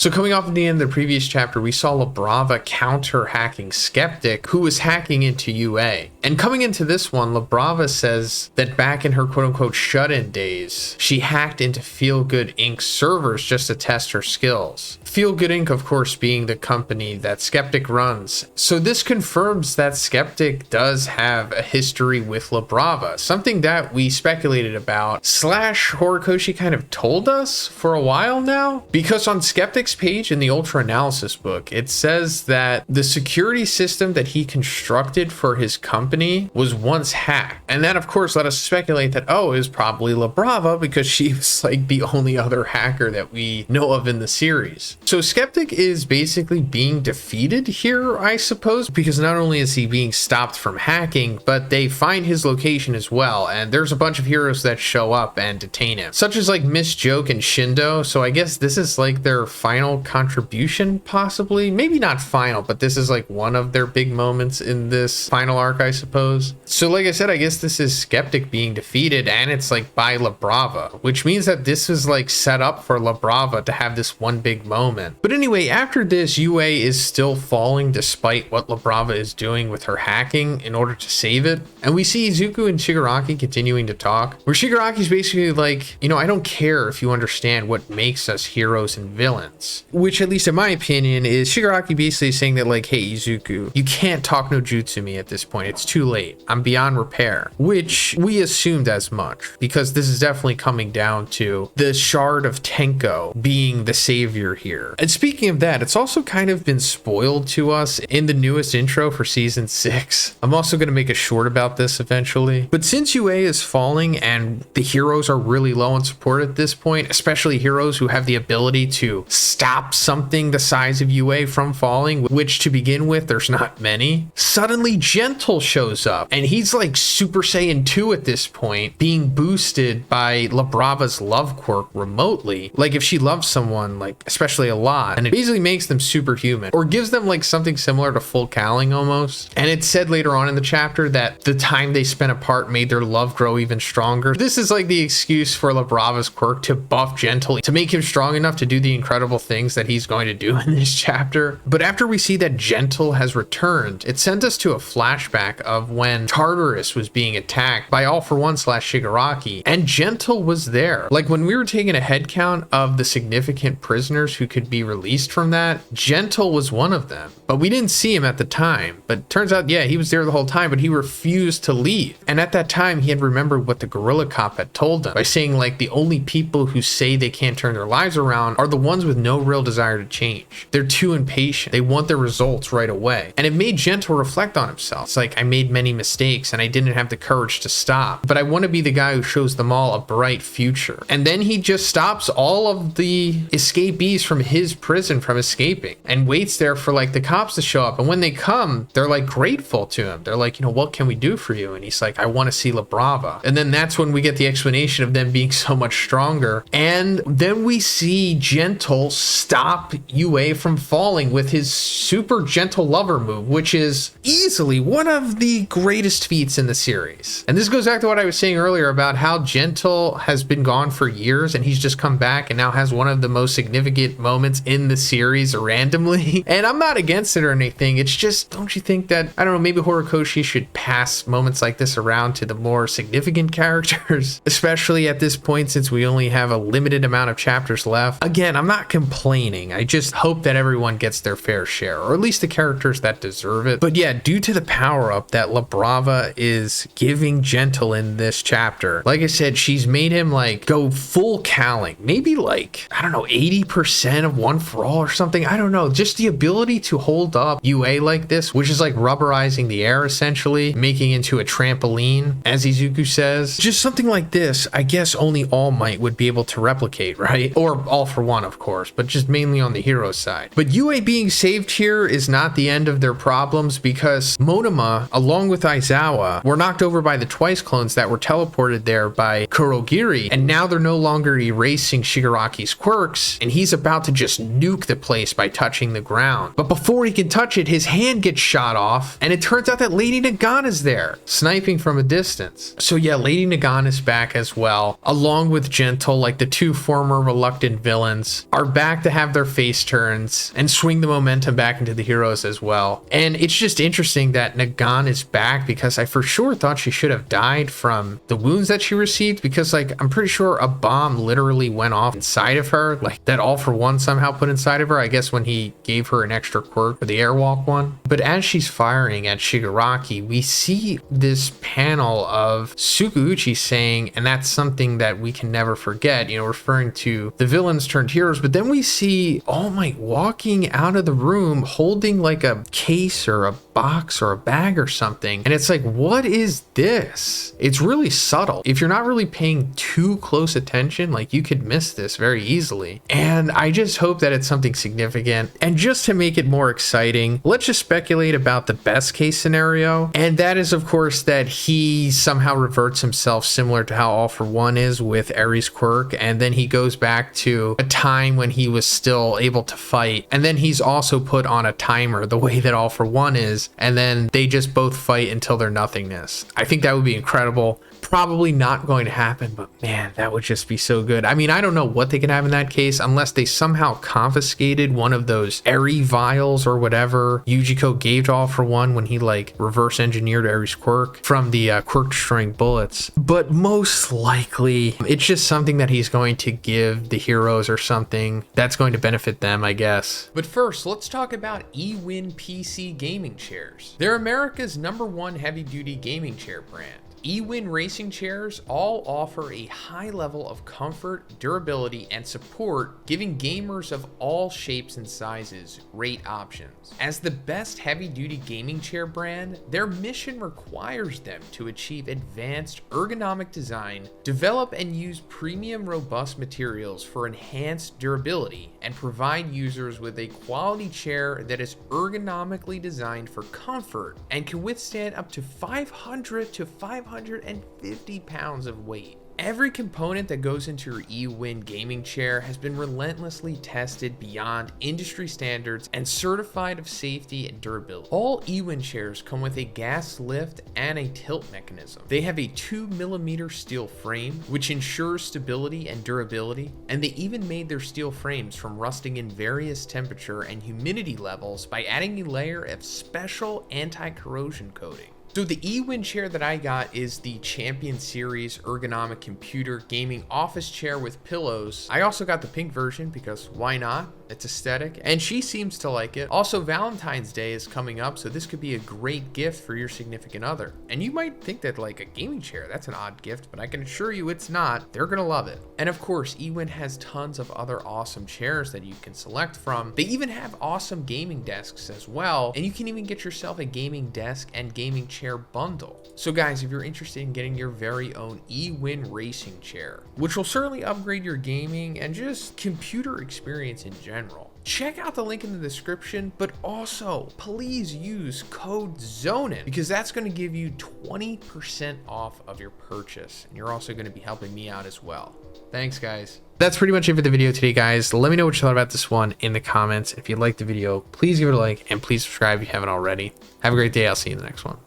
So coming off of the end of the previous chapter, we saw Labrava counter-hacking Skeptic, who was hacking into UA. And coming into this one, Labrava says that back in her quote-unquote shut-in days, she hacked into Feel Good Inc. servers just to test her skills. Feel Good Inc., of course, being the company that Skeptic runs. So this confirms that Skeptic does have a history with Labrava, something that we speculated about, slash Horikoshi kind of told us for a while now. Because on Skeptic's page in the Ultra Analysis book, it says that the security system that he constructed for his company was once hacked. And that, of course, let us speculate that, oh, it was probably Labrava because she was like the only other hacker that we know of in the series. So Skeptic is basically being defeated here, I suppose, because not only is he being stopped from hacking, but they find his location as well, and there's a bunch of heroes that show up and detain him, such as like Miss Joke and Shindo. So I guess this is like their final contribution, possibly. Maybe not final, but this is like one of their big moments in this final arc, I suppose. So like I said, I guess this is Skeptic being defeated, and it's like by Labrava, which means that this is like set up for Labrava to have this one big moment. But anyway, after this, UA is still falling despite what Labrava is doing with her hacking in order to save it. And we see Izuku and Shigaraki continuing to talk, where Shigaraki's basically like, you know, I don't care if you understand what makes us heroes and villains. Which, at least in my opinion, is Shigaraki basically saying that like, hey, Izuku, you can't talk no jutsu me at this point. It's too late. I'm beyond repair. Which we assumed as much, because this is definitely coming down to the Shard of Tenko being the savior here. And speaking of that, it's also kind of been spoiled to us in the newest intro for season 6. I'm also going to make a short about this eventually. But since UA is falling and the heroes are really low on support at this point, especially heroes who have the ability to stop something the size of UA from falling, which to begin with, there's not many, suddenly Gentle shows up. And he's like Super Saiyan 2 at this point, being boosted by Labrava's love quirk remotely. Like if she loves someone, like especially a lot, and it basically makes them superhuman, or gives them like something similar to full Cowling almost. And it's said later on in the chapter that the time they spent apart made their love grow even stronger. This is like the excuse for Labrava's quirk to buff Gentle, to make him strong enough to do the incredible things that he's going to do in this chapter. But after we see that Gentle has returned, it sent us to a flashback of when Tartarus was being attacked by All For One / Shigaraki, and Gentle was there. Like when we were taking a head count of the significant prisoners who could be released from that, Gentle was one of them. But we didn't see him at the time. But turns out, yeah, he was there the whole time, but he refused to leave. And at that time, he had remembered what the Gorilla Cop had told him by saying like the only people who say they can't turn their lives around are the ones with no real desire to change. They're too impatient. They want their results right away. And it made Gentle reflect on himself. It's like, I made many mistakes and I didn't have the courage to stop, but I want to be the guy who shows them all a bright future. And then he just stops all of the escapees from his prison from escaping and waits there for like the cops to show up. And when they come, they're like grateful to him. They're like, you know, what can we do for you? And he's like, I want to see Labrava. And then that's when we get the explanation of them being so much stronger. And then we see Gentle stop UA from falling with his super gentle lover move, which is easily one of the greatest feats in the series. And this goes back to what I was saying earlier about how Gentle has been gone for years and he's just come back and now has one of the most significant moments in the series randomly. And I'm not against it or anything. It's just, don't you think that, I don't know, maybe Horikoshi should pass moments like this around to the more significant characters, especially at this point since we only have a limited amount of chapters left. Again, I'm not complaining. I just hope that everyone gets their fair share, or at least the characters that deserve it. But yeah, due to the power up that Labrava is giving Gentle in this chapter, like I said, she's made him like go full Cowling, maybe like, I don't know, 80% of One For All or something. I don't know, just the ability to hold up UA like this, which is like rubberizing the air essentially, making into a trampoline, as Izuku says. Just something like this, I guess only All Might would be able to replicate, right? Or All For One, of course, but just mainly on the hero side. But UA being saved here is not the end of their problems, because Monoma, along with Aizawa, were knocked over by the Twice clones that were teleported there by Kurogiri, and now they're no longer erasing Shigaraki's quirks, and he's about to just nuke the place by touching the ground. But before he can touch it, his hand gets shot off, and it turns out that Lady Nagana's there, sniping from a distance. So yeah, Lady Nagana's back as well, along with Gentle, like the two former reluctant villains, are back to have their face turns and swing the momentum back into the heroes as well. And it's just interesting that Nagana is back, because I for sure thought she should have died from the wounds that she received, because like I'm pretty sure a bomb literally went off inside of her, like that All For One somehow put inside of her, I guess when he gave her an extra quirk for the airwalk one. But as she's firing at Shigaraki, we see this panel of Tsukauchi saying, and that's something that we can never forget, you know, referring to the villains turned heroes. But then we see All Might walking out of the room holding like a case or a box or a bag or something, and it's like, what is this? It's really subtle. If you're not really paying too close attention, like you could miss this very easily. And I just hope that it's something significant. And just to make it more exciting, let's just speculate about the best case scenario, and that is of course that he somehow reverts himself, similar to how All For One is with Eri's quirk, and then he goes back to a time when he was still able to fight, and then he's also put on a timer the way that All For One is, and then they just both fight until they're nothingness. I think that would be incredible. Probably not going to happen, but man, that would just be so good. I mean, I don't know what they could have in that case, unless they somehow confiscated one of those Eri vials or whatever Yujiko gave to All For One when he like reverse engineered Eri's quirk from the quirk destroying bullets. But most likely it's just something that he's going to give the heroes or something that's going to benefit them, I guess. But first, let's talk about eWin PC gaming chairs. They're America's #1 heavy duty gaming chair brand. eWin racing chairs all offer a high level of comfort, durability, and support, giving gamers of all shapes and sizes great options. As the best heavy-duty gaming chair brand, their mission requires them to achieve advanced ergonomic design, develop and use premium robust materials for enhanced durability, and provide users with a quality chair that is ergonomically designed for comfort and can withstand up to 500 to 550 pounds of weight. Every component that goes into your eWin gaming chair has been relentlessly tested beyond industry standards and certified of safety and durability. All eWin chairs come with a gas lift and a tilt mechanism. They have a 2mm steel frame, which ensures stability and durability, and they even made their steel frames from rusting in various temperature and humidity levels by adding a layer of special anti-corrosion coating. So the eWin chair that I got is the Champion Series ergonomic computer gaming office chair with pillows. I also got the pink version because why not? It's aesthetic, and she seems to like it. Also, Valentine's Day is coming up, so this could be a great gift for your significant other. And you might think that like a gaming chair, that's an odd gift, but I can assure you it's not. They're gonna love it. And of course, eWin has tons of other awesome chairs that you can select from. They even have awesome gaming desks as well, and you can even get yourself a gaming desk and gaming chair bundle. So guys, if you're interested in getting your very own eWin racing chair, which will certainly upgrade your gaming and just computer experience in general, check out the link in the description, but also please use code Zhoniin because that's going to give you 20% off of your purchase. And you're also going to be helping me out as well. Thanks guys. That's pretty much it for the video today, guys. Let me know what you thought about this one in the comments. If you liked the video, please give it a like and please subscribe if you haven't already. Have a great day. I'll see you in the next one.